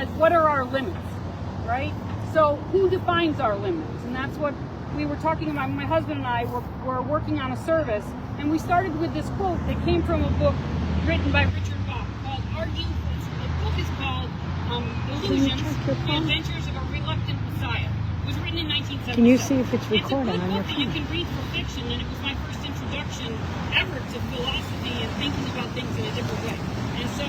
as what are our limits, right? So who defines our limits? And that's what we were talking about. My husband and I were working on a service, and we started with this quote that came from a book written by Richard Bach called Argue. The book is called Illusions, The Adventures of a Reluctant Messiah. It was written in 1977. Can you see if it's recording on your phone? It's a good book that you can read for fiction, and it was my first introduction ever to philosophy and thinking about things in a different way. And so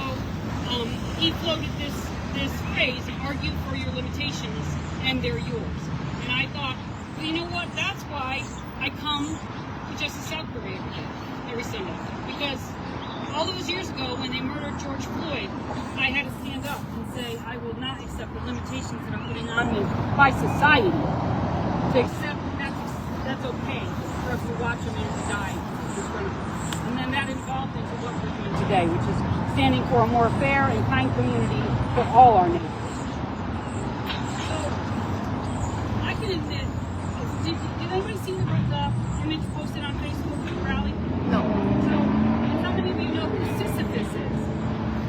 he floated this phrase, argue for your limitations, and they're yours. And I thought, well, you know what? That's why I come to Justice Southbury every Sunday. Because all those years ago, when they murdered George Floyd, I had to stand up and say, I will not accept the limitations that are putting on me by society. To accept that's okay for us to watch a man die in front of us. And then that evolved into what we're doing today, which is standing for a more fair and kind community for all our neighbors. So, I can admit, did anybody see the image posted on Facebook of the rally? No. So, and how many of you know who Sisyphus is?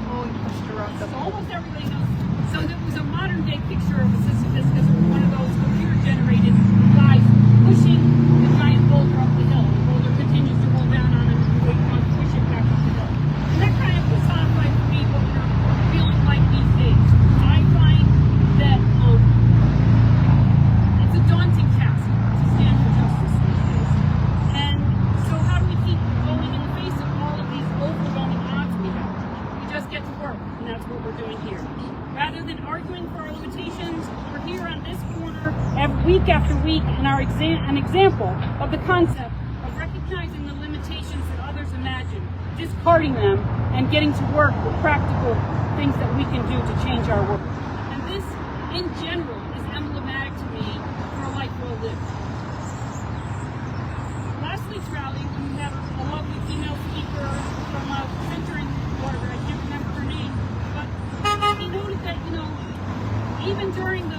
Oh, you pushed her off the So almost everybody knows. So there was a modern day picture of a Sisyphus because it was one of those computer generated guys pushing the giant boulder up the hill. The boulder continues to roll down on him and he wants to push it back up the hill. And that kind of personifies for me what we're feeling like these days. I find that it's a daunting task to stand for justice these days. And so how do we keep going in the face of all of these overwhelming odds we have? We just get to work, and that's what we're doing here. Rather than arguing for our limitations, we're here on this corner week after week and are an example of the concept of recognizing the limitations that others imagine, discarding them, and getting to work with practical things that we can do to change our world. And this, in general, is emblematic to me for a life well lived. Last week's rally, we had a lovely female speaker from a center in Waterbury. I can't remember her name, but he noted that, even during the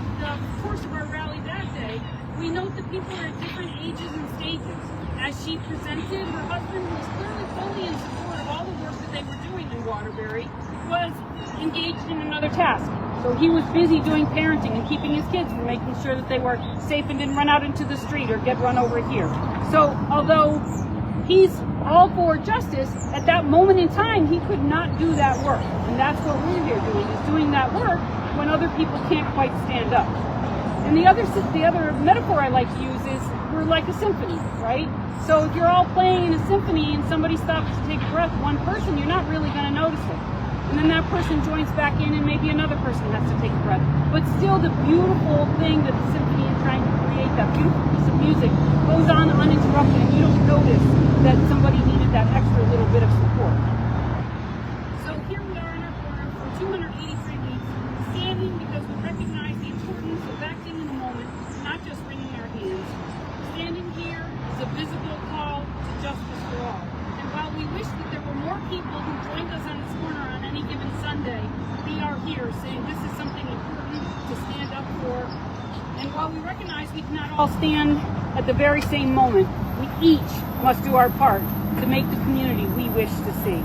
course of our rally that day, we note that people are at different ages and stages. As she presented, her husband, who was clearly fully in support of all the work that they were doing in Waterbury, was engaged in another task. So he was busy doing parenting and keeping his kids and making sure that they were safe and didn't run out into the street or get run over here. So although he's all for justice, at that moment in time, he could not do that work. And that's what we're here doing, is doing that work when other people can't quite stand up. And the other metaphor I like to use is we're like a symphony, right? So if you're all playing in a symphony and somebody stops to take a breath, one person, you're not really going to notice it. And then that person joins back in and maybe another person has to take a breath. But still the beautiful thing that the symphony is trying to create, that beautiful piece of music, goes on uninterrupted and you don't notice that somebody needed that extra little bit of support. So here we are in our corner for 283 weeks, standing because we recognize the importance of acting in the moment, not just wringing our hands. Standing here is a visible call to justice for all. And while we wish that there were more people who joined us on this corner on any given Sunday, we are here saying this is something important to stand up for. And while we recognize we cannot all stand at the very same moment, we each must do our part to make the community we wish to see.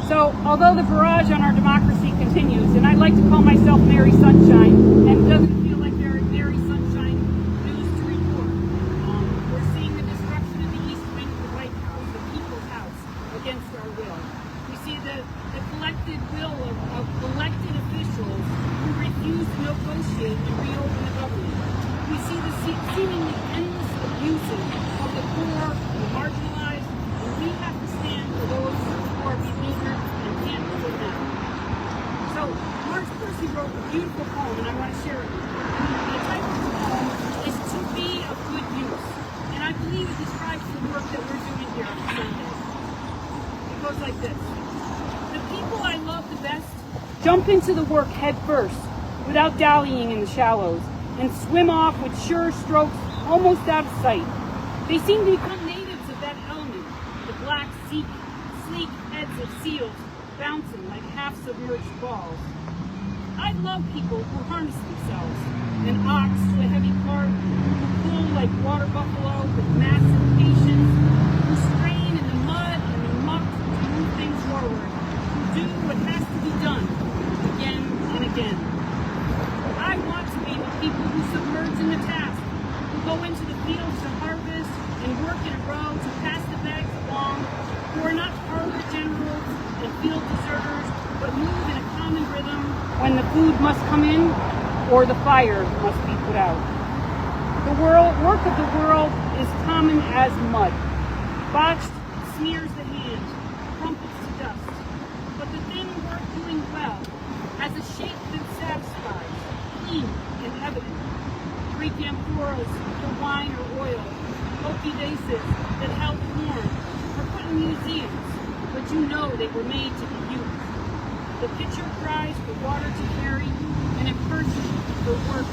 So, although the barrage on our democracy continues, and I like to call myself Mary Sunshine, and it doesn't feel like Mary Sunshine news to report. We're seeing the destruction of the East Wing of the White House, the People's House, against our will. We see the collected will of elected officials who refuse to negotiate and reopen the government. We see the seemingly endless abuses of the poor, the marginalized, and we have to stand for those who are beleaguered and can't do it now. So, Mark Percy wrote a beautiful poem, and I want to share it with you. The title of the poem is To Be of Good Use, and I believe it describes the work that we're doing here on Sunday. It goes like this. The people I love the best jump into the work head first, without dallying in the shallows, and swim off with sure strokes almost out of sight. They seem to become natives of that element, the black, sleek heads of seals bouncing like half-submerged balls. I love people who harness themselves, an ox to a heavy cart, who pull like water buffalo with massive patience, who strain in the mud and the muck to move things forward, who do what has to be done again and again. field deserters, but move in a common rhythm when the food must come in or the fire must be put out. The work of the world is common as mud. Botched smears the hand, crumples to dust. But the thing worth doing well has a shape that satisfies, clean and evident. Greek amphoras for wine or oil, oaky vases that held corn are put in museums, but you know they were made to be used. The pitcher cries for water to carry, and in person the work